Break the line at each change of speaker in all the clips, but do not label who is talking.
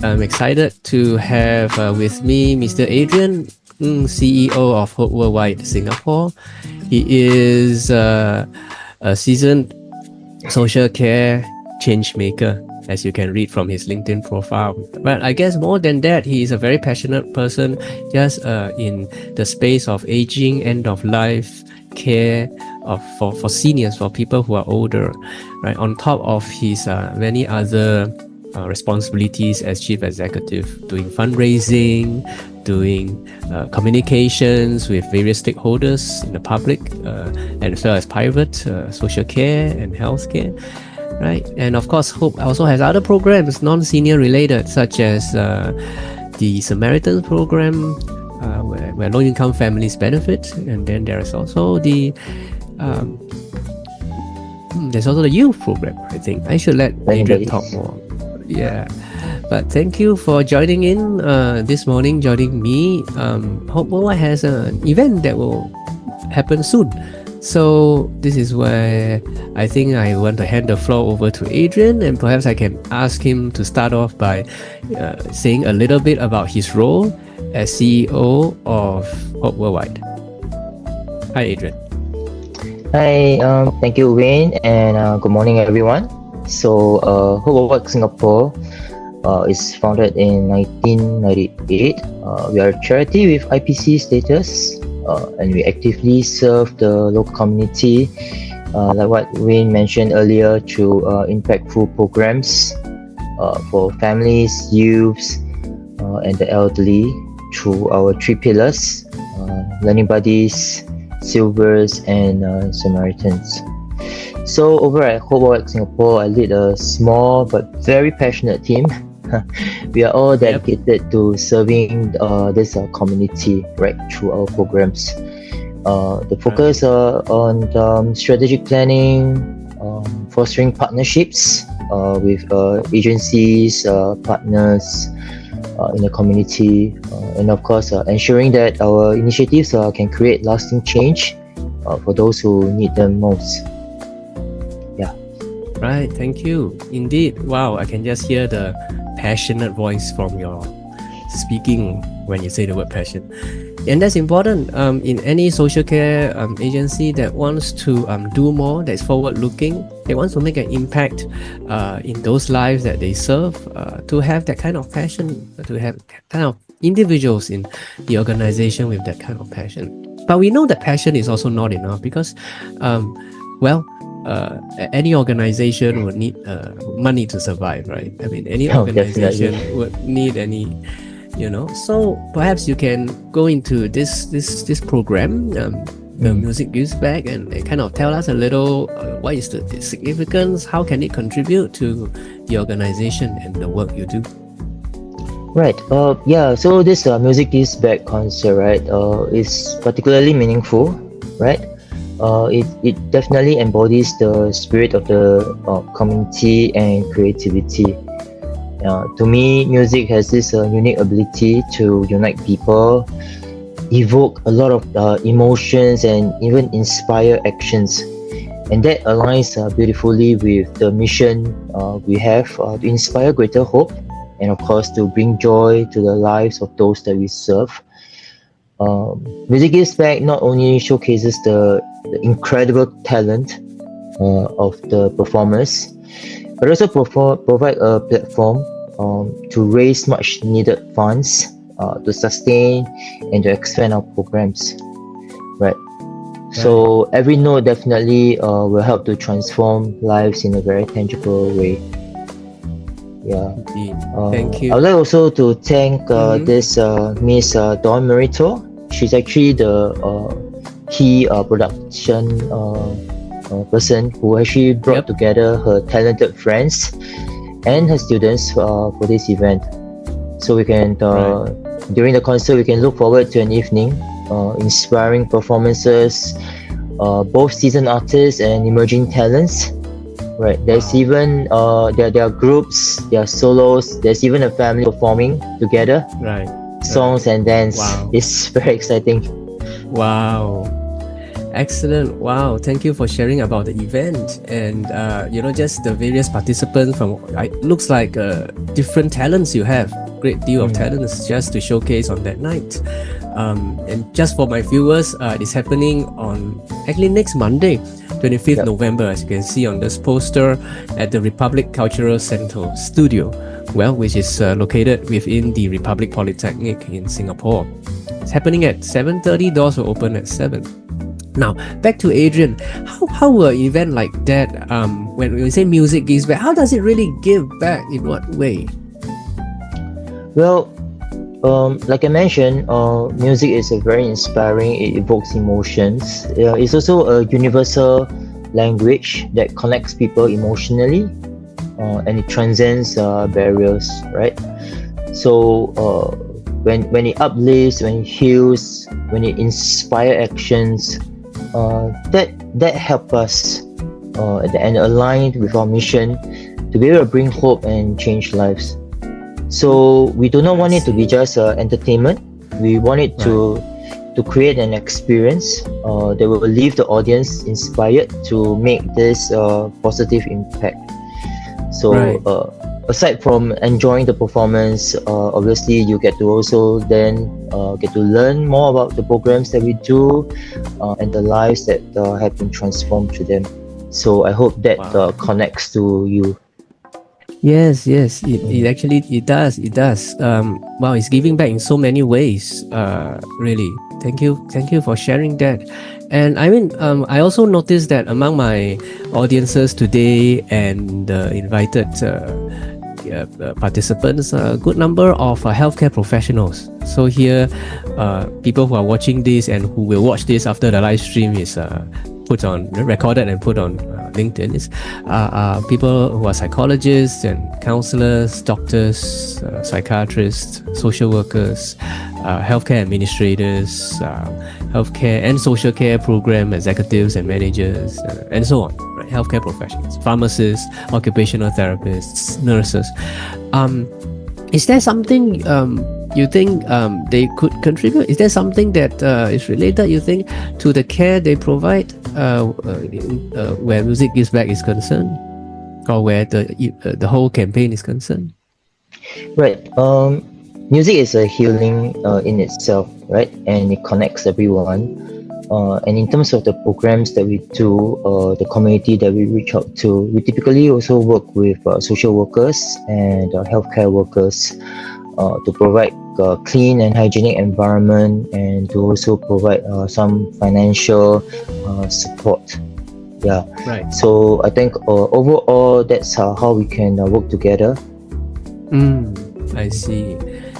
I'm excited to have with me Mr. Adrian, CEO of Hope Worldwide Singapore. He is a seasoned social care change maker, as you can read from his LinkedIn profile. But I guess more than that, he is a very passionate person just in the space of aging, end of life care for seniors, for people who are older, right? On top of his many other responsibilities as chief executive, doing fundraising, doing communications with various stakeholders in the public, and as well as private social care and healthcare, right? And of course, Hope also has other programs, non-senior related, such as the Samaritan program, where low-income families benefit, and then there is also the youth program. I think I should let Adrian talk more. Yeah, but thank you for joining in this morning, joining me. Hope Worldwide has an event that will happen soon. So this is where I think I want to hand the floor over to Adrian, and perhaps I can ask him to start off by saying a little bit about his role as CEO of Hope Worldwide. Hi, Adrian.
Hi, thank you, Wayne, and good morning, everyone. So, Hope Worldwide Singapore is founded in 1998. We are a charity with IPC status, and we actively serve the local community, like what Wayne mentioned earlier, through impactful programs for families, youths, and the elderly through our three pillars: learning buddies, silvers, and Samaritans. So over at Hope Worldwide Singapore, I lead a small but very passionate team. We are all dedicated to serving this community right through our programs. The focus on strategic planning, fostering partnerships with agencies, partners in the community, and of course ensuring that our initiatives can create lasting change for those who need them most.
Right, thank you. Indeed, wow, I can just hear the passionate voice from your speaking when you say the word passion. And that's important in any social care agency that wants to do more, that's forward-looking. They want to make an impact in those lives that they serve, to have that kind of passion, to have kind of individuals in the organization with that kind of passion. But we know that passion is also not enough because, any organization would need money to survive, right? I mean, any organization would need so perhaps you can go into this program, the Music Gives Back, and kind of tell us a little what is the significance, how can it contribute to the organization and the work you do?
Right. So this Music Gives Back concert, right, is particularly meaningful, right? It definitely embodies the spirit of the community and creativity. To me, music has this unique ability to unite people, evoke a lot of emotions, and even inspire actions. And that aligns beautifully with the mission we have to inspire greater hope, and of course to bring joy to the lives of those that we serve. Music Gives Back not only showcases the incredible talent of the performers, but also provide a platform to raise much needed funds to sustain and to expand our programs, right? So every note definitely will help to transform lives in a very tangible way.
Thank you.
I would like also to thank this Miss Dawn Merito. She's actually the key production person who actually brought together her talented friends and her students for this event. So we can during the concert we can look forward to an evening inspiring performances, both seasoned artists and emerging talents. Right. There's even there are groups, there are solos, there's even a family performing together.
Right.
Songs and dance. Wow. It's very exciting.
Wow. Excellent. Wow. Thank you for sharing about the event and, just the various participants from, looks like different talents you have. Great deal of talents just to showcase on that night. And just for my viewers, it's happening on actually next Monday, 25th November, as you can see on this poster at the Republic Cultural Center Studio, which is located within the Republic Polytechnic in Singapore. It's happening at 7:30. Doors will open at 7. Now, back to Adrian. How will an event like that, when we say music gives back, how does it really give back? In what way?
Well, like I mentioned, music is a very inspiring. It evokes emotions. It's also a universal language that connects people emotionally, and it transcends barriers, right? So when it uplifts, when it heals, when it inspires actions, that help us at the end aligned with our mission to be able to bring hope and change lives. So we do not want it to be just entertainment. We want it to create an experience that will leave the audience inspired to make this positive impact. So aside from enjoying the performance, obviously you get to also then get to learn more about the programs that we do and the lives that have been transformed through them. So I hope that connects to you.
Yes, it actually does. It's giving back in so many ways. Really, thank you for sharing that. And I mean, I also noticed that among my audiences today and invited participants, a good number of healthcare professionals. So here, people who are watching this and who will watch this after the live stream is recorded and put on LinkedIn, is people who are psychologists and counselors, doctors, psychiatrists, social workers, healthcare administrators, healthcare and social care program executives and managers, and so on. Right? Healthcare professionals, pharmacists, occupational therapists, nurses. Is there something you think they could contribute? Is there something that is related, you think, to the care they provide where Music Gives Back is concerned, or where the whole campaign is concerned?
Right. Music is a healing in itself, right? And it connects everyone. And in terms of the programs that we do, the community that we reach out to, we typically also work with social workers and healthcare workers to provide a clean and hygienic environment, and to also provide some financial support. Yeah.
Right.
So I think overall that's how we can work together.
I see.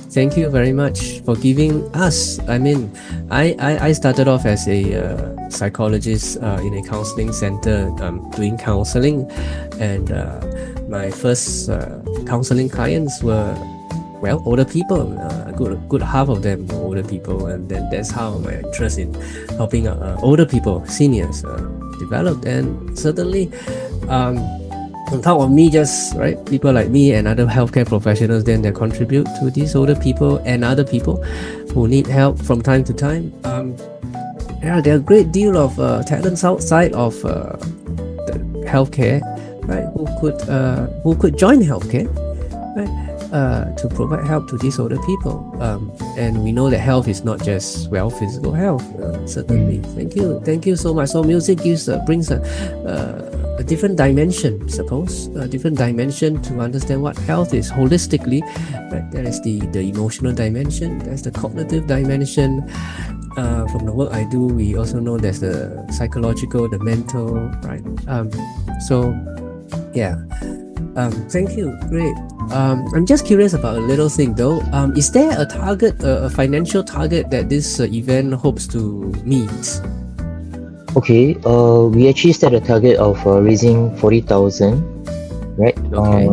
Thank you very much for giving us. I mean, I started off as a psychologist in a counseling center doing counseling, and my first counseling clients were older people. A good half of them were older people, and then that's how my interest in helping older people, seniors, developed. And certainly, on top of me, people like me and other healthcare professionals, then they contribute to these older people and other people who need help from time to time. There are a great deal of talents outside of the healthcare, right? Who could join healthcare, right? To provide help to these older people. And we know that health is not just physical health. Certainly, thank you so much. So music brings a different dimension, a different dimension to understand what health is holistically. Right? There is the emotional dimension, there's the cognitive dimension. From the work I do, we also know there's the psychological, the mental, right? Thank you. Great. I'm just curious about a little thing though. Is there a target, a financial target that this event hopes to meet?
Okay, we actually set a target of raising 40,000, right?
Okay.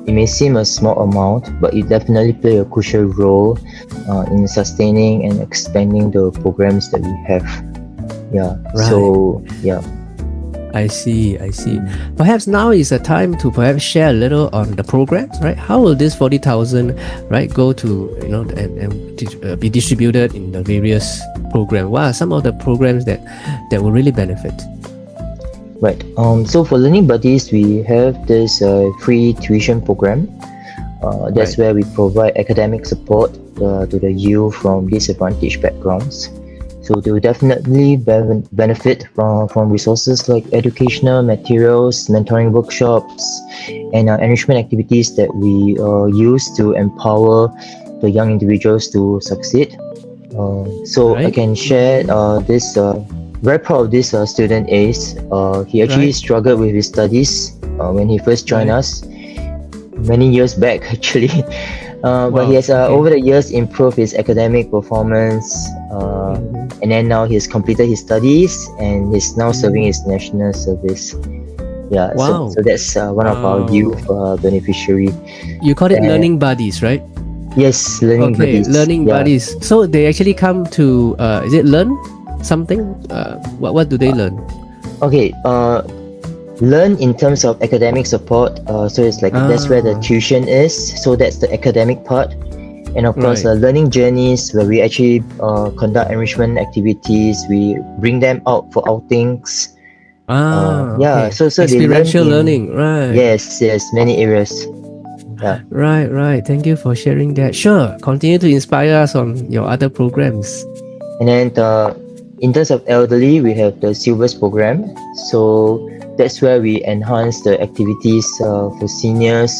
It may seem a small amount, but it definitely play a crucial role in sustaining and expanding the programs that we have. Yeah.
Right.
So yeah.
I see. Perhaps now is a time to perhaps share a little on the programs, right? How will this 40,000, right, go to, and be distributed in the various programs? What are some of the programs that will really benefit?
Right. So for Learning Buddies, we have this free tuition program. That's where we provide academic support to the youth from disadvantaged backgrounds. So they will definitely benefit from resources like educational materials, mentoring workshops, and enrichment activities that we use to empower the young individuals to succeed. I can share this. Very proud of this student Ace. He actually struggled with his studies when he first joined us many years back, actually. But he has over the years improved his academic performance, and then now he's completed his studies and he's now serving his national service. Yeah, so that's one of our youth beneficiary.
You call it Learning Buddies, right?
Yes, Learning Buddies.
Learning Buddies. So they actually come to is it learn something? What do they learn?
Okay, learn in terms of academic support. So it's like that's where the tuition is. So that's the academic part. And of course, learning journeys where we actually conduct enrichment activities. We bring them out for outings. So
experiential learning, right?
Yes, many areas. Yeah.
Right. Thank you for sharing that. Sure, continue to inspire us on your other programs.
And then in terms of elderly, we have the Silvers program. So that's where we enhance the activities for seniors,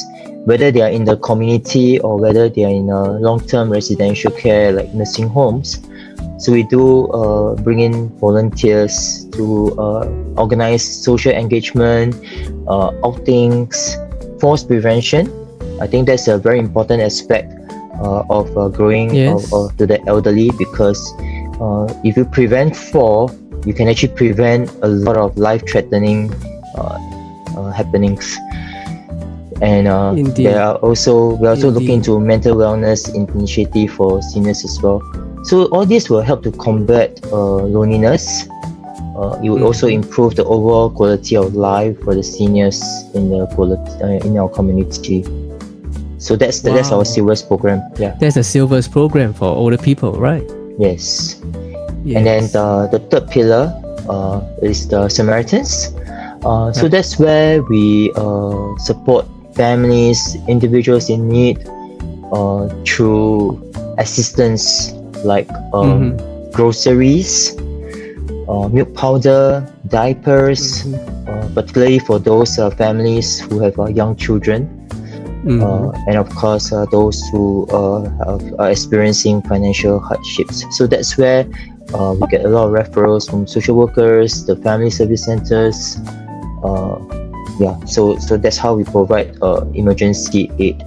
whether they are in the community or whether they are in long-term residential care like nursing homes. So we do bring in volunteers to organize social engagement, outings, falls prevention. I think that's a very important aspect of growing to the elderly, because if you prevent fall, you can actually prevent a lot of life-threatening happenings. And we're also looking into mental wellness initiative for seniors as well. So all this will help to combat loneliness. It will also improve the overall quality of life for the seniors in our community. So that's our Silvers program. Yeah.
That's a Silvers program for older people, right?
Yes. And then the third pillar is the Samaritans. So that's where we support families, individuals in need through assistance like groceries, milk powder, diapers, particularly for those families who have young children. And of course those who are experiencing financial hardships. So that's where we get a lot of referrals from social workers, the family service centers. So that's how we provide emergency aid.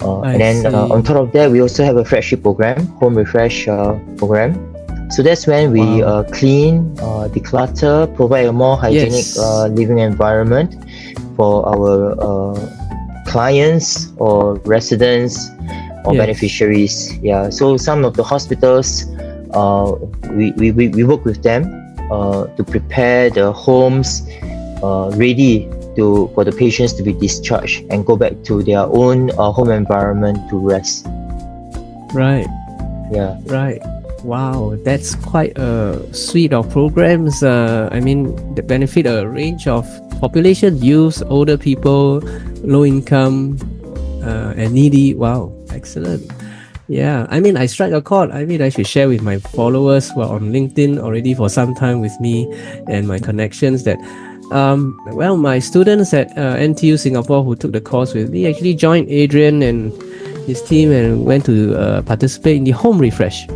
And then on top of that, we also have a freshie program, home refresh program. So that's when we clean, declutter, provide a more hygienic living environment for our clients or residents or beneficiaries. Yeah. So some of the hospitals, we work with them to prepare the homes ready for the patients to be discharged and go back to their own home environment to rest.
Right.
Yeah.
Right. Wow, that's quite a suite of programs. That benefit a range of population, youth, older people, low income, and needy. Wow, excellent. Yeah, I strike a chord. I should share with my followers who are on LinkedIn already for some time with me and my connections that my students at NTU Singapore who took the course with me actually joined Adrian and his team and went to participate in the home refresh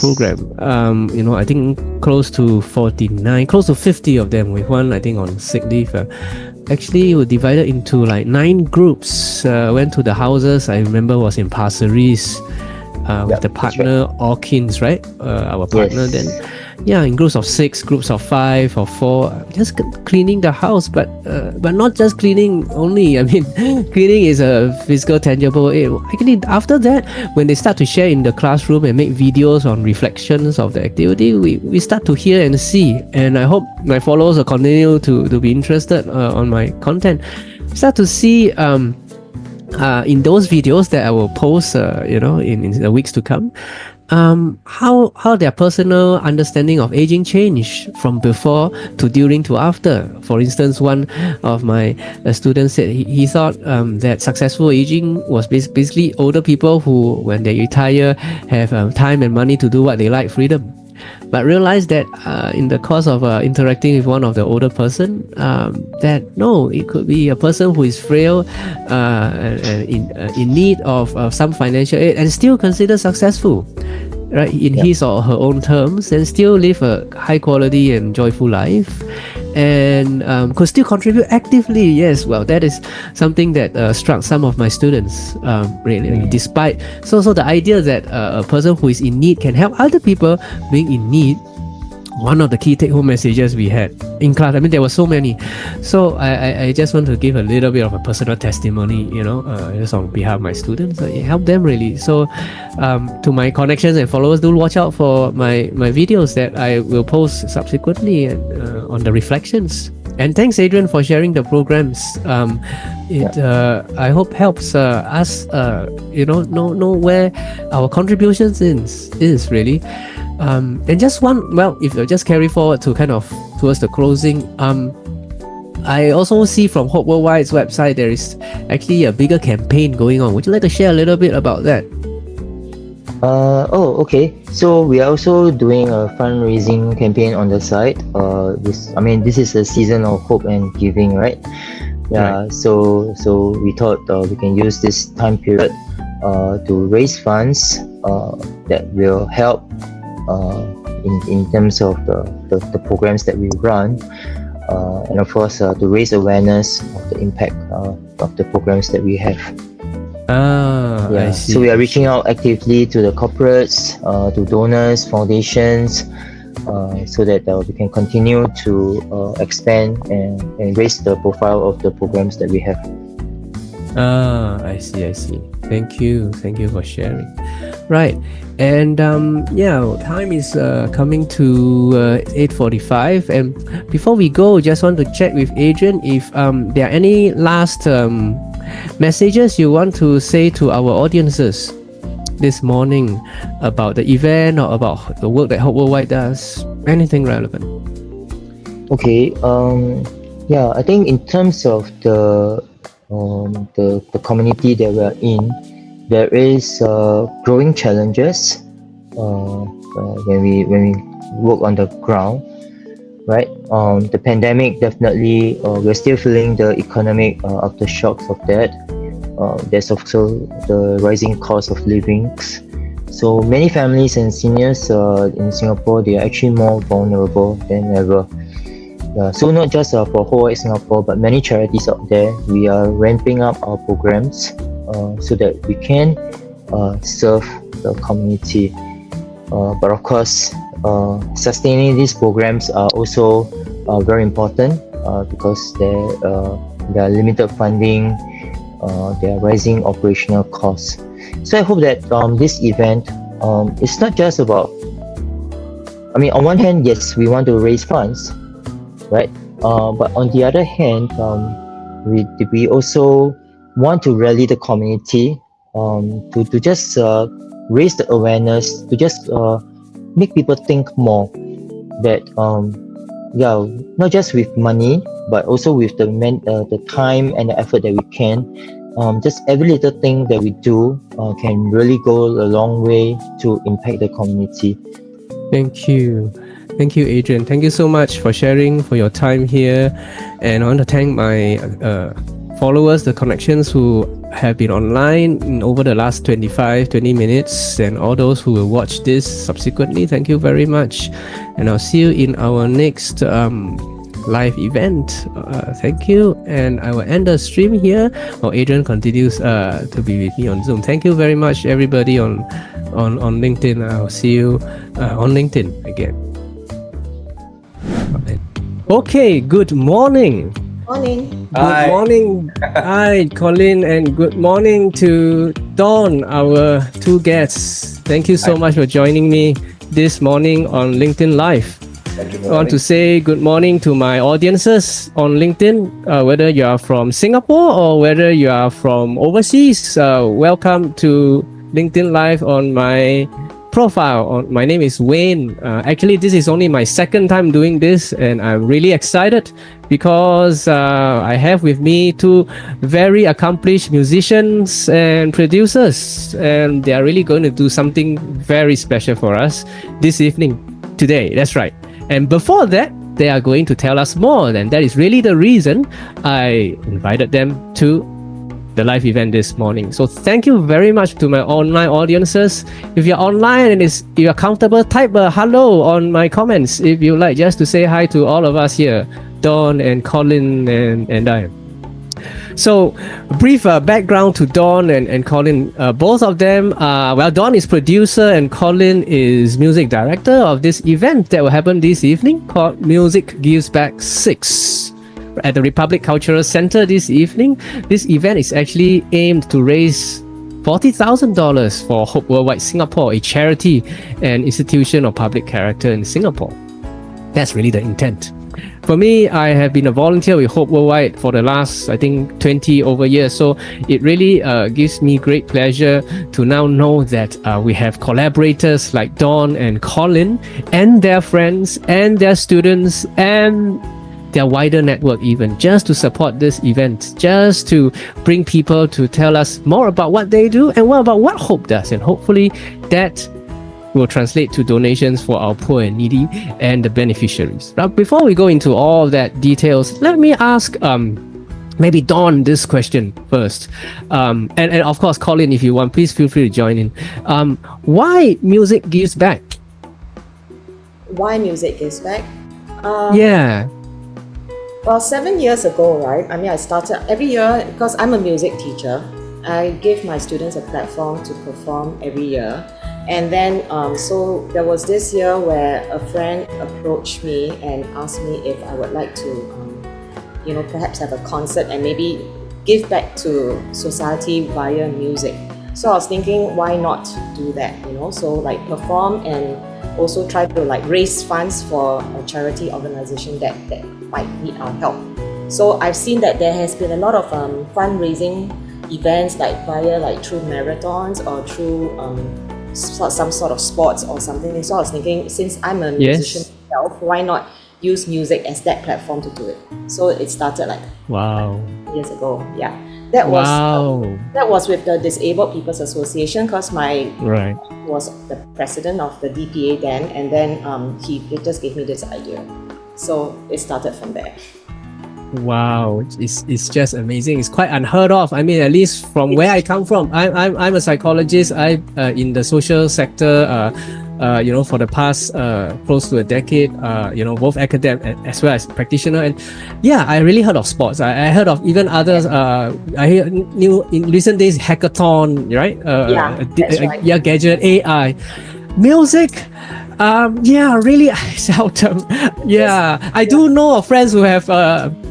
program. I think close to 50 of them, with one I think on sick leave. Actually were divided into like 9 groups. Went to the houses. I remember was in Pasir Ris with the partner Orkins, right? Our partner then. in groups of 6, groups of 5 or 4, just cleaning the house, but not just cleaning only. I mean, cleaning is a physical, tangible. Actually, after that, when they start to share in the classroom and make videos on reflections of the activity, we start to hear and see. And I hope my followers will continue to be interested on my content. Start to see in those videos that I will post, in the weeks to come, how their personal understanding of aging changed from before to during to after. For instance, one of my students said he thought that successful aging was basically older people who, when they retire, have time and money to do what they like, freedom. But realized that in the course of interacting with one of the older person, that no, it could be a person who is frail and in need of some financial aid and still considered successful, right, in his or her own terms, and still live a high quality and joyful life, and could still contribute actively. Yes, well, that is something that struck some of my students, really. Despite so the idea that a person who is in need can help other people being in need, one of the key take-home messages we had in class. I mean, there were so many. So I just want to give a little bit of a personal testimony, just on behalf of my students. It helped them really. So to my connections and followers, do watch out for my videos that I will post subsequently and on the reflections. And thanks, Adrian, for sharing the programs. I hope helps us, know where our contributions is really. And just if I just carry forward to kind of towards the closing, I also see from Hope Worldwide's website there is actually a bigger campaign going on. Would you like to share a little bit about that?
Okay. So we are also doing a fundraising campaign on the site. This is a season of hope and giving, right? Yeah. Right. So we thought we can use this time period to raise funds that will help in terms of the programs that we run, and of course to raise awareness of the impact of the programs that we have.
I see.
So we are reaching out actively to the corporates, to donors, foundations, so that we can continue to expand and raise the profile of the programs that we have.
I see. Thank you for sharing. Right. And time is coming to 8:45, and before we go, just want to check with Adrian if there are any last messages you want to say to our audiences this morning about the event or about the work that Hope Worldwide does. Anything relevant?
Okay. I think in terms of the community that we are in, there is growing challenges when we work on the ground, right? The pandemic, definitely we're still feeling the economic aftershocks of that. There's also the rising cost of living. So many families and seniors in Singapore, they are actually more vulnerable than ever. So not just for Whole Singapore, but many charities out there, we are ramping up our programs so that we can serve the community. But of course, sustaining these programs are also very important because there are limited funding, there are rising operational costs. So I hope that this event is not just about, on one hand, yes, we want to raise funds, right? But on the other hand, we also want to rally the community to just raise the awareness, to just make people think more that not just with money, but also with the time and the effort that we can. Just every little thing that we do can really go a long way to impact the community.
Thank you, Adrian. Thank you so much for sharing, for your time here. And I want to thank my followers, the connections who have been online over the last 20 minutes, and all those who will watch this subsequently. Thank you very much. And I'll see you in our next live event. Thank you. And I will end the stream here while Adrian continues to be with me on Zoom. Thank you very much, everybody on LinkedIn. I'll see you on LinkedIn again. Okay, good morning.
Morning.
Good morning. Hi, Colin, and good morning to Dawn, our two guests. Thank you so much for joining me this morning on LinkedIn Live. I want to say good morning to my audiences on LinkedIn, whether you are from Singapore or whether you are from overseas. Welcome to LinkedIn Live on my profile. My name is Wayne. Actually, this is only my second time doing this, and I'm really excited because I have with me two very accomplished musicians and producers, and they are really going to do something very special for us this evening, today. That's right. And before that, they are going to tell us more, and that is really the reason I invited them to the live event this morning. So thank you very much to my online audiences. If you're online and you're comfortable, type a hello on my comments if you like, just to say hi to all of us here, Dawn and Colin and I. So, brief background to Dawn and Colin. Both of them, Dawn is producer and Colin is music director of this event that will happen this evening called Music Gives Back 6 at the Republic Cultural Center this evening. This event is actually aimed to raise $40,000 for Hope Worldwide Singapore, a charity and institution of public character in Singapore. That's really the intent. For me, I have been a volunteer with Hope Worldwide for the last, I think, 20 over years. So it really gives me great pleasure to now know that we have collaborators like Dawn and Colin and their friends and their students and their wider network even, just to support this event, just to bring people to tell us more about what they do and what about what Hope does. And hopefully that will translate to donations for our poor and needy and the beneficiaries. Now, before we go into all of that details, let me ask maybe Dawn this question first. And of course, Colin, if you want, please feel free to join in. Why music gives back?
Why music gives back?
Yeah.
Well, 7 years ago, right? I mean, I started every year because I'm a music teacher. I give my students a platform to perform every year. And then, so there was this year where a friend approached me and asked me if I would like to, perhaps have a concert and maybe give back to society via music. So I was thinking, why not do that, So like perform and also try to like raise funds for a charity organization that might need our help. So I've seen that there has been a lot of fundraising events like via like through marathons or through some sort of sports or something. So I was thinking, since I'm a musician myself, why not use music as that platform to do it? So it started like years ago. Yeah, that was with the Disabled People's Association, because my was the president of the DPA then, and then he just gave me this idea. So it started from there.
Wow, it's just amazing. It's quite unheard of. I mean, at least from where I come from, I'm a psychologist. I in the social sector, for the past close to a decade, both academic as well as practitioner. And yeah, I really heard of sports. I heard of even others. I knew in recent days hackathon, right?
That's right.
Yeah, gadget, AI, music. Really seldom. Yeah, I do know of friends who have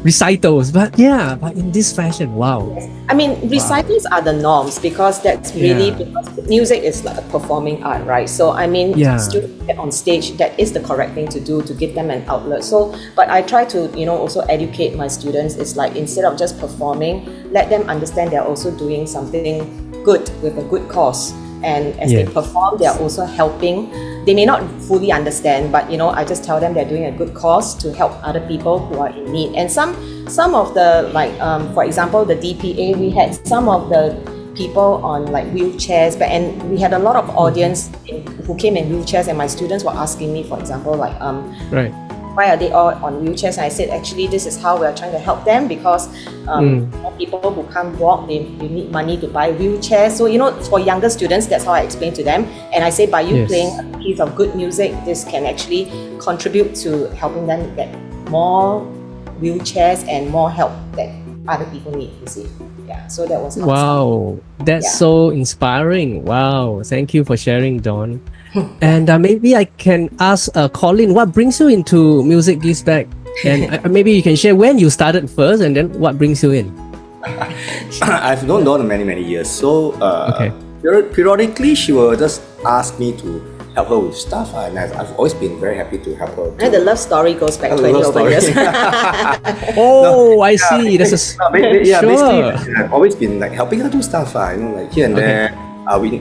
recitals, but in this fashion, wow.
Yes. I mean, recitals are the norms because that's really because music is like a performing art, right? So I mean, students get on stage, that is the correct thing to do to give them an outlet. So, but I try to also educate my students. It's like instead of just performing, let them understand they're also doing something good with a good cause. And as they perform, they are also helping. They may not fully understand, but I just tell them they're doing a good cause to help other people who are in need. And some of the for example, the DPA, we had some of the people on like wheelchairs, and we had a lot of audience who came in wheelchairs, and my students were asking me, for example, like why are they all on wheelchairs? And I said, actually, this is how we're trying to help them because people who can't walk, you need money to buy wheelchairs. So, for younger students, that's how I explain to them. And I say, by you playing a piece of good music, this can actually contribute to helping them get more wheelchairs and more help that other people need, you see. Yeah, so that was
wow, that's so inspiring. Wow, thank you for sharing, Dawn. And maybe I can ask Colin, what brings you into Music Gives Back And maybe you can share when you started first and then what brings you in.
I've known Dawn many years. So
Okay.
periodically she will just ask me to help her with stuff, and I've always been very happy to help her.
And the love story goes back
The
20
love
over years.
Oh, I see. That's a
basically,
sure.
I've always been like helping her do stuff, like here and there,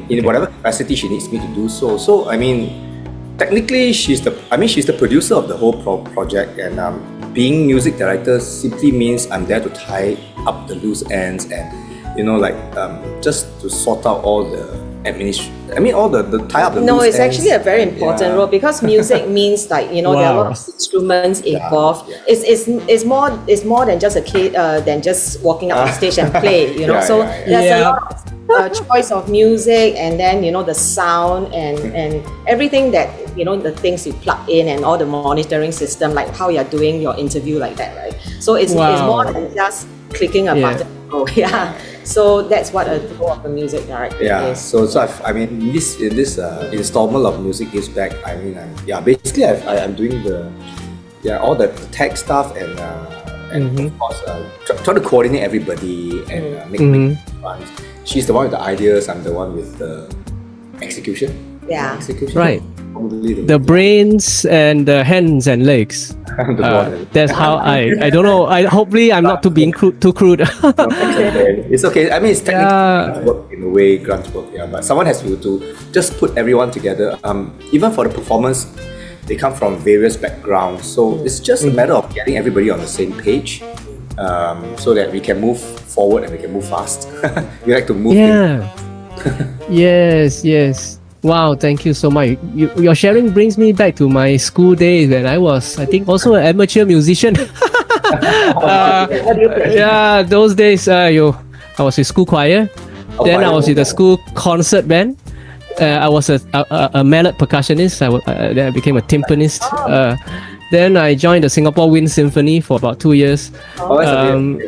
in whatever capacity she needs me to do so. So I mean, technically, she's the producer of the whole project, and being music director simply means I'm there to tie up the loose ends and just to sort out all the all the tie up the
No,
loose
it's
ends.
actually a very important role because music means like there are a lot of instruments involved.
yeah.
It's more than just than just walking up on stage and play. There's
Yeah.
a lot of choice of music, and then the sound and everything that the things you plug in and all the monitoring system, like how you're doing your interview like that, right? So it's more than just clicking a button. Oh yeah. So that's what a role of a music director is.
So in this installment of Music Gives Back, basically I'm doing all the tech stuff and of course try to coordinate everybody and make fun. She's the one with the ideas. I'm the one with the execution.
Yeah.
Execution.
Right.
Probably
The brains and the hands and legs. That's how I don't know. Hopefully I'm not being too crude.
It's okay. I mean, it's technically work in a way, grunt work. Yeah, but someone has to just put everyone together. Even for the performance, they come from various backgrounds, so it's just a matter of getting everybody on the same page, so that we can move forward and we can move fast. We like to move.
Yeah. Yes. Wow, thank you so much. Your sharing brings me back to my school days when I was, I think, also an amateur musician.
What do you play?
Yeah, those days, I was in school choir. Then I was in the school concert band. I was a mallet percussionist. Then I became a timpanist. Then I joined the Singapore Wind Symphony for about 2 years. Then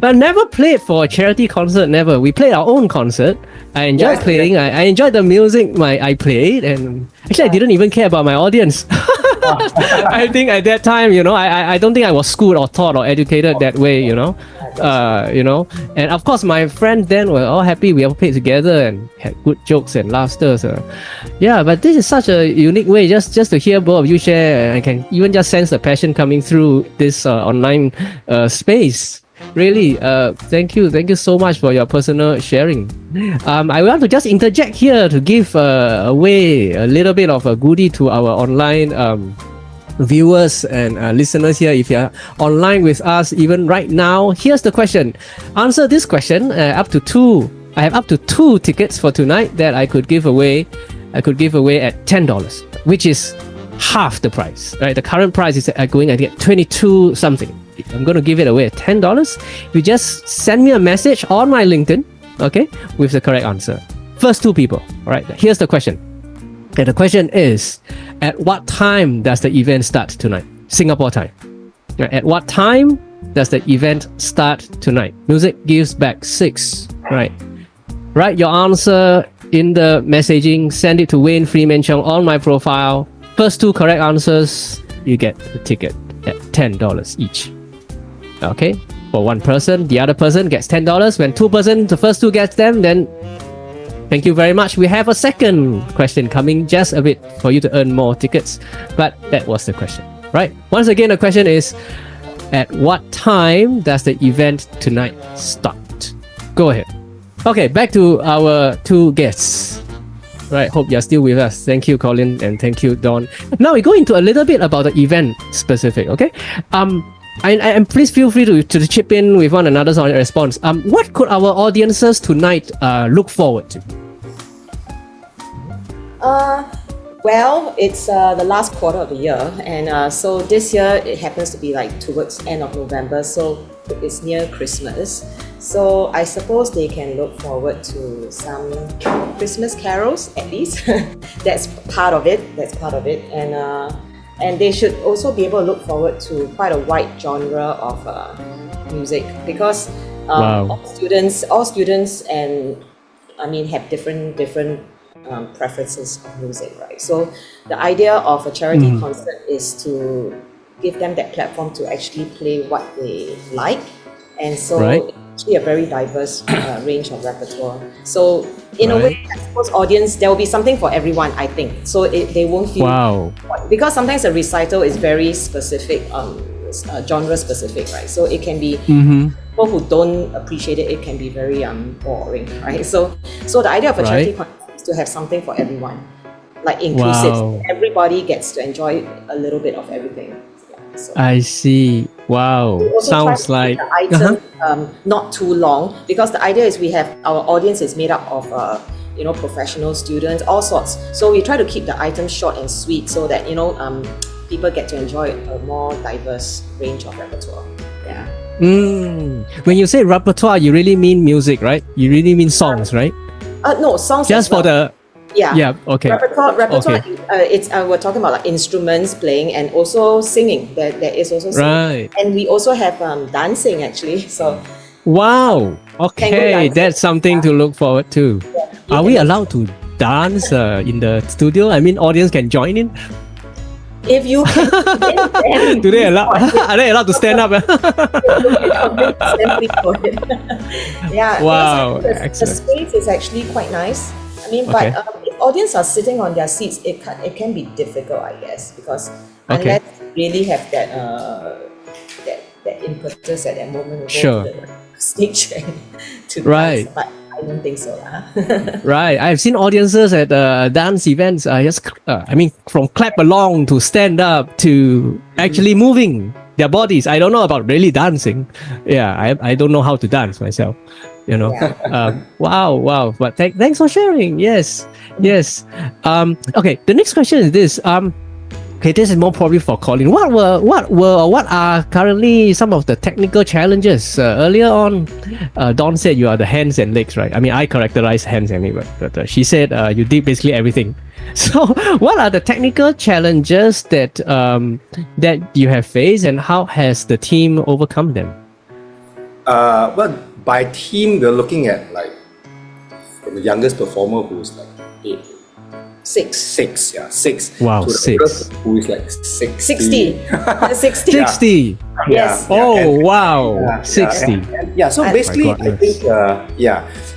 I never played for a charity concert. Never. We played our own concert. I enjoyed playing. I enjoyed the music I played, and actually I didn't even care about my audience. I think at that time, I don't think I was schooled or taught or educated that way, and of course my friends then were all happy we all played together and had good jokes and laughter. So but this is such a unique way just to hear both of you share. I can even just sense the passion coming through this online space. Really, thank you so much for your personal sharing. I want to just interject here to give away a little bit of a goodie to our online viewers and listeners here. If you're online with us even right now, here's the question. Answer this question. Up to 2. I have up to 2 tickets for tonight that I could give away. I could give away at $10, which is half the price. Right? The current price is going to get 22 something. I'm going to give it away at $10. You just send me a message on my LinkedIn, okay, with the correct answer. First 2 people. All right. Here's the question. And the question is, at what time does the event start tonight? Singapore time. At what time does the event start tonight? Music Gives Back 6. Right. Write your answer in the messaging. Send it to Wayne Freeman Chung on my profile. First 2 correct answers, you get a ticket at $10 each. Okay? For one person, the other person gets $10. When the first 2 gets them, then thank you very much. We have a second question coming just a bit for you to earn more tickets. But that was the question, right? Once again, the question is, at what time does the event tonight start? Go ahead. Okay, back to our 2 guests. Right, hope you're still with us. Thank you, Colin, and thank you, Dawn. Now we go into a little bit about the event specific, okay? And please feel free to chip in with one another's response. What could our audiences tonight look forward to?
Well, it's the last quarter of the year, and so this year it happens to be like towards end of November, so it's near Christmas. So I suppose they can look forward to some Christmas carols at least. That's part of it. And they should also be able to look forward to quite a wide genre of music, because all students and have different preferences of music, right? So the idea of a charity concert is to give them that platform to actually play what they like, and so it's actually a very diverse range of repertoire. So in a way, I suppose audience, there will be something for everyone, I think. So they won't feel because sometimes a recital is very specific, genre specific, right? So it can be people who don't appreciate it, it can be very boring, right? So the idea of a charity concert is to have something for everyone, like inclusive. Everybody gets to enjoy a little bit of everything. So
I see. Wow. Sounds like
the item not too long, because the idea is we have our audience is made up of professional students, all sorts. So we try to keep the items short and sweet so that people get to enjoy a more diverse range of repertoire. Yeah.
When you say repertoire, you really mean music, right? You really mean songs, right?
No, songs
just for the okay.
Repertoire. It's we're talking about like instruments playing and also singing. There is also singing. And we also have dancing actually. So
wow. Okay, that's something to look forward to. Are we allowed to dance in the studio? I mean, audience can join in.
If you can,
do they allow? Are they allowed to stand up?
Yeah.
Wow.
The space is actually quite nice. I mean, but if audience are sitting on their seats, it can be difficult, I guess, because unless you really have that that impetus at that moment to go to the stage and to dance. But I don't think so.
Right. I've seen audiences at dance events from clap along to stand up to actually moving their bodies. I don't know about really dancing. Yeah, I don't know how to dance myself. Wow. But thanks for sharing. Yes. Okay. The next question is this. Okay, this is more probably for Colin. What are currently some of the technical challenges? Earlier on, Dawn said you are the hands and legs, right? I mean, I characterize hands anyway, but she said you did basically everything. So, what are the technical challenges that you have faced, and how has the team overcome them?
Well, by team, we're looking at like from the youngest performer who's like 8. Six.
Wow,
to the
6.
Who is like 60.
60.
60.
Yes.
Wow. 60.
So basically, I think,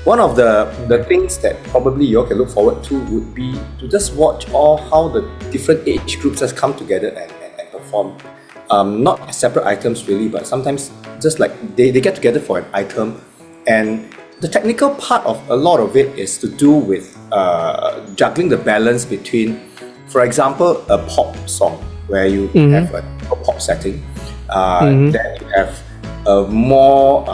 one of the things that probably you all can look forward to would be to just watch how the different age groups has come together and perform. Not as separate items really, but sometimes just like they get together for an item, and the technical part of a lot of it is to do with juggling the balance between, for example, a pop song where you have a pop setting, then you have a more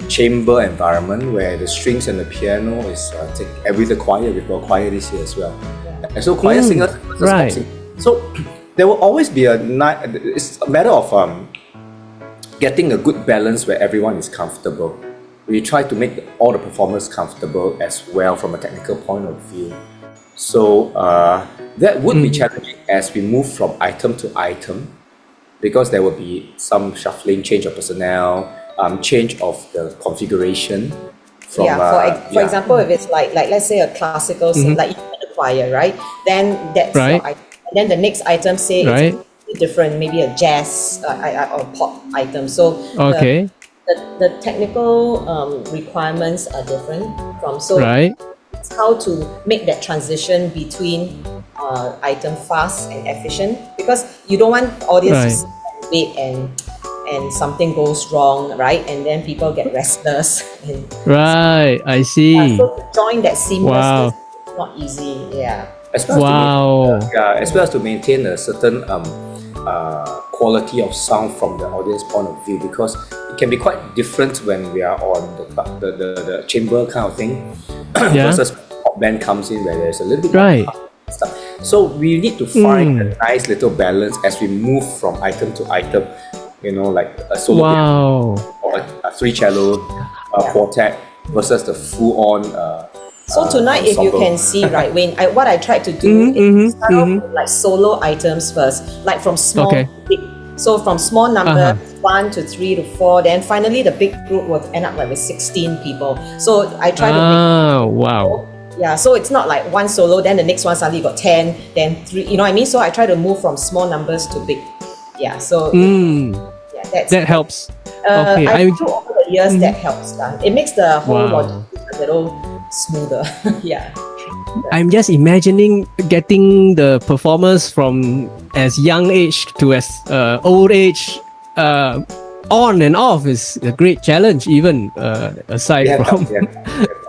chamber environment where the strings and the piano is with the choir. We've got a choir this year as well, and so choir singers versus pop singers. So there will always be it's a matter of getting a good balance where everyone is comfortable. We try to make all the performers comfortable as well from a technical point of view. So that would be challenging as we move from item to item, because there will be some shuffling, change of personnel, change of the configuration. For
example, if it's like let's say a classical sing, like you had a choir, right? Then that's your item. And then the next item, say it's different, maybe a jazz or pop item. So the technical requirements are different it's how to make that transition between item fast and efficient, because you don't want audience to wait and something goes wrong, right? And then people get restless.
I see.
So to join that seamlessness is not easy.
As well as to maintain a certain quality of sound from the audience point of view, because it can be quite different when we are on the chamber kind of thing versus pop band comes in where there's a little bit more stuff. So we need to find a nice little balance as we move from item to item, like a solo piano or a 3 cello quartet versus the full-on
so tonight, if you can see, right, what I tried to do is start off with like solo items first, like from small to big. So from small number 1 to 3 to 4, then finally the big group will end up like with 16 people. So I try to make Yeah, so it's not like one solo, then the next one suddenly got 10, then 3, you know what I mean? So I try to move from small numbers to big. Yeah, so yeah,
that helps.
I
Okay,
think over the years that helps. It makes the whole
Wow.
logistics a little smoother. Yeah.
I'm just imagining getting the performers from as young age to as old age on and off is a great challenge, even aside
Yeah,
from
yeah.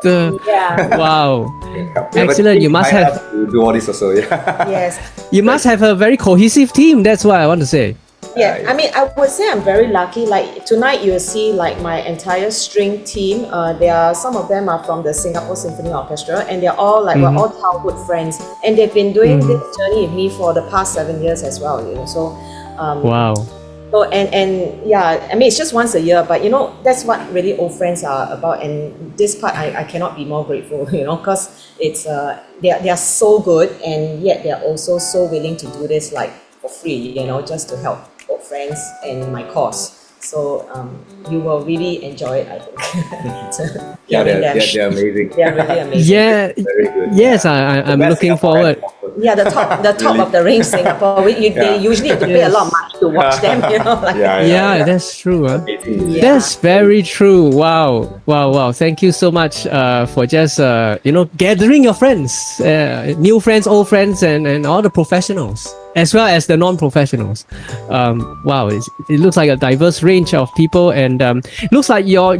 the
Yeah.
wow.
Yeah, but
Excellent. You must
I
have
to do all this also. Yeah.
Yes.
you must have a very cohesive team. That's what I want to say.
Yeah, I mean, I would say I'm very lucky. Like tonight, you'll see like my entire string team. Some of them are from the Singapore Symphony Orchestra, and they're all like we're all childhood friends, and they've been doing this journey with me for the past 7 years as well. You know, so
Wow.
so and yeah, I mean, it's just once a year, but you know, that's what really old friends are about. And this part, I cannot be more grateful. You know, because it's they are so good, and yet they're also so willing to do this like for free. You know, just to help old friends in my cause. So you will really enjoy it, I think.
Yeah,
Hearing them.
they're amazing.
They're really amazing.
Yeah.
Very good.
Yes,
Yeah.
I'm
Best
looking
Singapore
forward.
and
Yeah, the top of the range Singapore. They usually have to pay a lot of money to watch them. You know, like,
Yeah, that's true. Huh?
Amazing.
Yeah.
That's very true. Wow. Thank you so much for just gathering your friends, new friends, old friends, and all the professionals as well as the non-professionals. Wow, it looks like a diverse range of people, and looks like your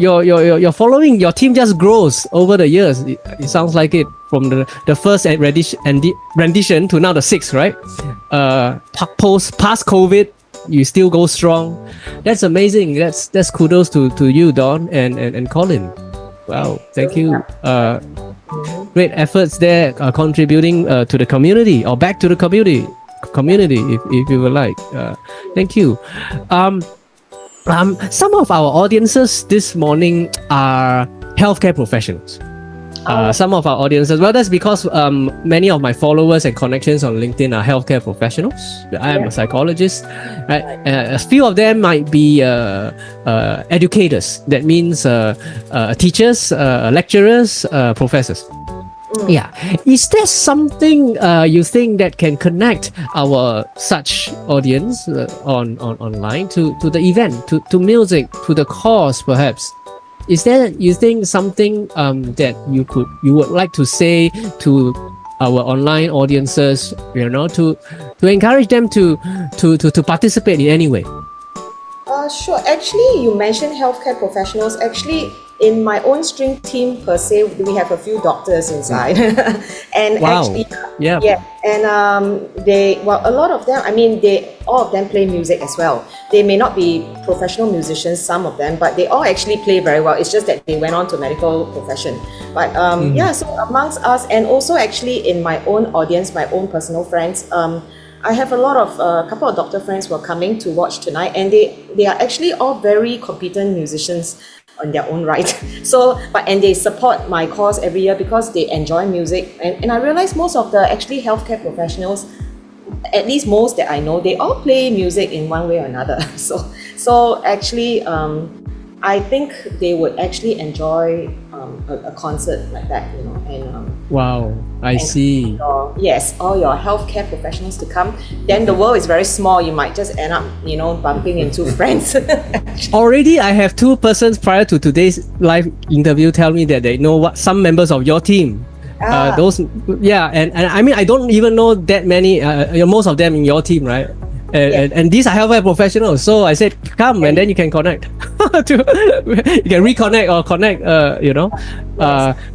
following, your team just grows over the years. It sounds like it from the first rendition to now the sixth, right? Past COVID, you still go strong. That's amazing. That's kudos to you, Dawn and Colin. Wow, thank you. Great efforts there, contributing to the community or back to the community if you would like. Thank you. Some of our audiences this morning are healthcare professionals. Some of our audiences, well, that's because many of my followers and connections on LinkedIn are healthcare professionals. I am a psychologist. Right? A few of them might be educators. That means teachers, lecturers, professors. Yeah. Is there something you think that can connect our such audience online to the event, to music, to the cause, perhaps? Is there, you think, something that you would like to say to our online audiences, to encourage them to participate in any way?
Sure. Actually, you mentioned healthcare professionals. Actually, in my own string team per se, we have a few doctors inside, and
Wow.
actually,
Yeah.
and a lot of them. I mean, all of them play music as well. They may not be professional musicians, some of them, but they all actually play very well. It's just that they went on to medical profession. But so amongst us, and also actually in my own audience, my own personal friends, I have a couple of doctor friends who are coming to watch tonight, and they are actually all very competent musicians on their own right. And they support my cause every year because they enjoy music. And I realize most of the actually healthcare professionals, at least most that I know, they all play music in one way or another. So actually, I think they would actually enjoy a concert like that,
Wow, I see.
Yes, all your healthcare professionals to come. Then the world is very small. You might just end up, bumping into friends.
Already, I have two persons prior to today's live interview tell me that they know what some members of your team. And I mean, I don't even know that many. Most of them in your team, right? And these are healthcare professionals. So I said, come, and then you can connect. You can reconnect or connect.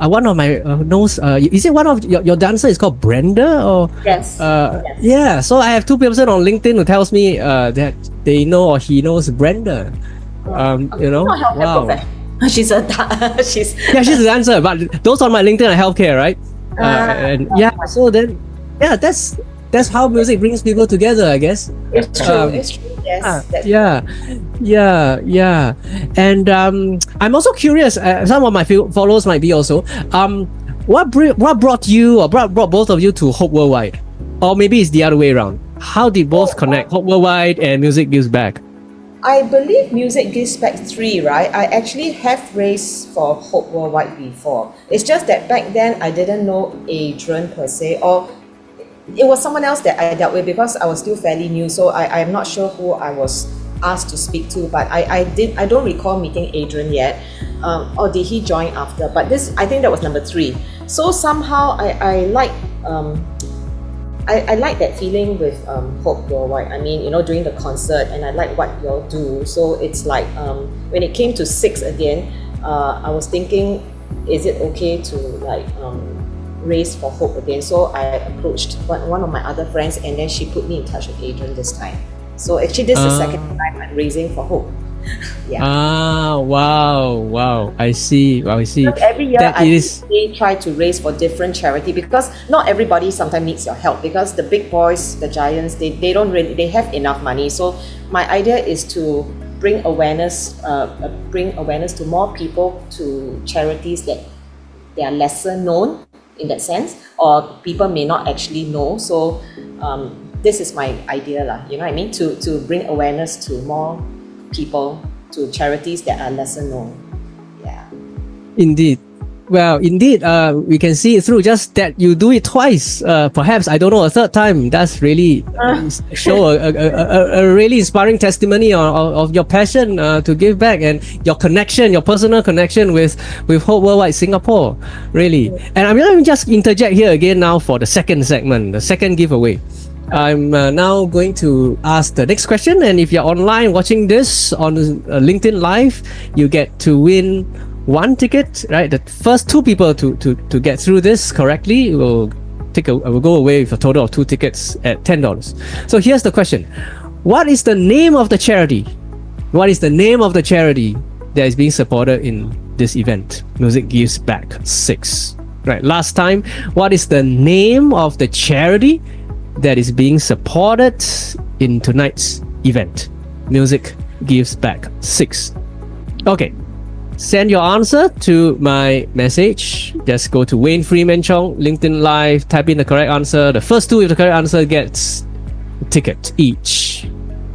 One of my knows. Is it one of your dancer is called Brenda or?
Yes.
Yes. Yeah. So I have two people on LinkedIn who tells me that they know or he knows Brenda. Wow.
She's a she's
she's a dancer, but those on my LinkedIn are healthcare, right? So then, that's how music brings people together, I guess.
It's true. It's true. Yes.
Yeah. And I'm also curious. Some of my followers might be also. What brought you or brought both of you to Hope Worldwide, or maybe it's the other way around? How did both connect, Hope Worldwide and Music Gives Back?
I believe Music Gives Back 3, right? I actually have raised for Hope Worldwide before. It's just that back then I didn't know Adrian per se, or it was someone else that I dealt with because I was still fairly new. So I'm not sure who I was asked to speak to, but I don't recall meeting Adrian yet. Or did he join after? But I think that was number 3. So somehow I like that feeling with Hope Worldwide. I mean, during the concert, and I like what you all do. So it's like when it came to 6 again, I was thinking, is it okay to raise for Hope again? So I approached one of my other friends, and then she put me in touch with Adrian this time. So actually, this is the second time I'm raising for Hope. Yeah.
Wow. I see.
Because every year I try to raise for different charity, because not everybody sometimes needs your help, because the big boys, the giants, they don't really, they have enough money. So my idea is to bring awareness to more people, to charities that they are lesser known in that sense, or people may not actually know. So this is my idea lah. You know what I mean? To bring awareness to more people, to charities that are lesser known. Yeah.
Indeed. Well, indeed, we can see it through just that you do it twice. Perhaps, I don't know, a third time. That's really show a really inspiring testimony of your passion to give back, and your connection, your personal connection with Hope Worldwide Singapore. Really. And I'm going to just interject here again now for the second segment, the second giveaway. I'm now going to ask the next question, and if you're online watching this on LinkedIn Live, you get to win 1 ticket, right? The first 2 people to get through this correctly will go away with a total of 2 tickets at $10. So here's the question: what is the name of the charity? What is the name of the charity that is being supported in this event? Music Gives Back 6. Right. Last time, what is the name of the charity that is being supported in tonight's event? Music Gives Back 6. Okay, send your answer to my message. Just go to Wayne Freeman Chong, LinkedIn Live, type in the correct answer. The first 2 with the correct answer gets a ticket each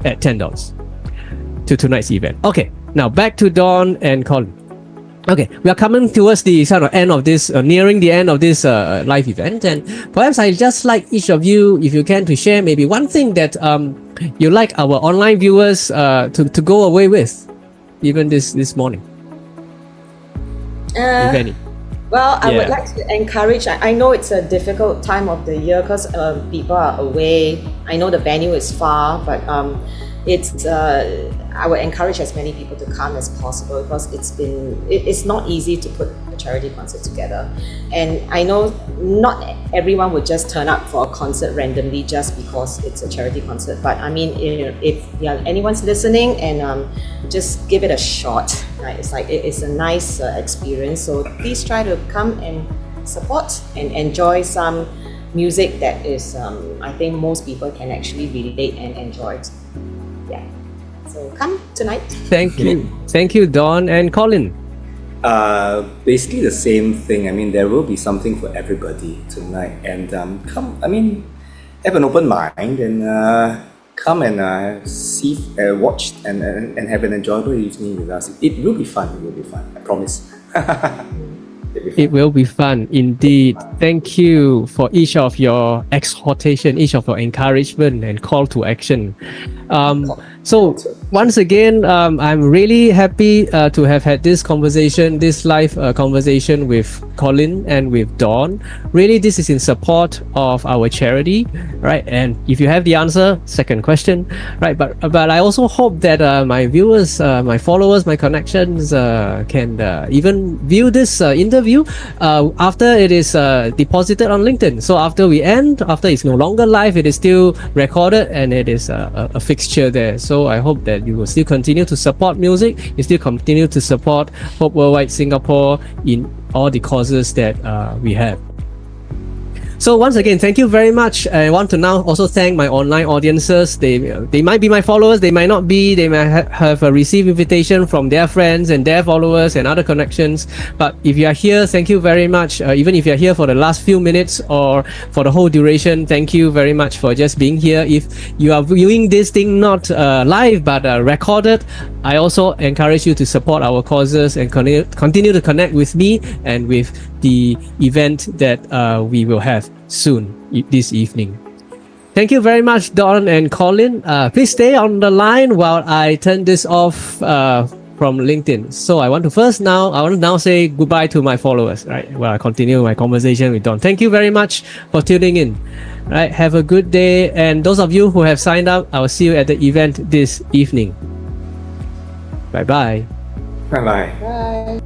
at $10 to tonight's event. Okay, now back to Dawn and Colin. Okay, we are coming towards the sort of end of this, nearing the end of this live event, and perhaps I'd just like each of you, if you can, to share maybe one thing that you like our online viewers to go away with, even this morning, if any.
Well, I would like to encourage, I know it's a difficult time of the year because people are away. I know the venue is far, but I would encourage as many people to come as possible, because it's not easy to put a charity concert together. And I know not everyone would just turn up for a concert randomly just because it's a charity concert. But I mean, if anyone's listening, and just give it a shot, right? It's like it's a nice experience. So please try to come and support and enjoy some music that is, I think most people can actually relate and enjoy it. Yeah. So come tonight.
Thank you, Dawn and Colin.
Basically the same thing. I mean, there will be something for everybody tonight, and come. I mean, have an open mind, and come and see, watch, and have an enjoyable evening with us. It will be fun. I promise.
It will be fun indeed. Thank you for each of your exhortation, each of your encouragement and call to action. So once again, I'm really happy to have had this live conversation with Colin and with Dawn. Really, this is in support of our charity, right? And if you have the answer, second question, right? But I also hope that my viewers, my followers, my connections can even view this interview after it is deposited on LinkedIn. So after it's no longer live, it is still recorded, and it is a fixture there. So I hope that you will still continue to support music, you still continue to support Hope Worldwide Singapore in all the causes that we have. So once again, thank you very much. I want to now also thank my online audiences. They might be my followers, they might not be. They might have received invitation from their friends and their followers and other connections. But if you are here, thank you very much. Even if you are here for the last few minutes or for the whole duration, thank you very much for just being here. If you are viewing this thing not live but recorded, I also encourage you to support our causes and continue to connect with me and with the event that we will have soon this evening. Thank you very much, Don and Colin. Please stay on the line while I turn this off from LinkedIn. So I want to now say goodbye to my followers, right? While I continue my conversation with Don. Thank you very much for tuning in. Right, have a good day. And those of you who have signed up, I will see you at the event this evening. Bye-bye.
Bye-bye.
Bye.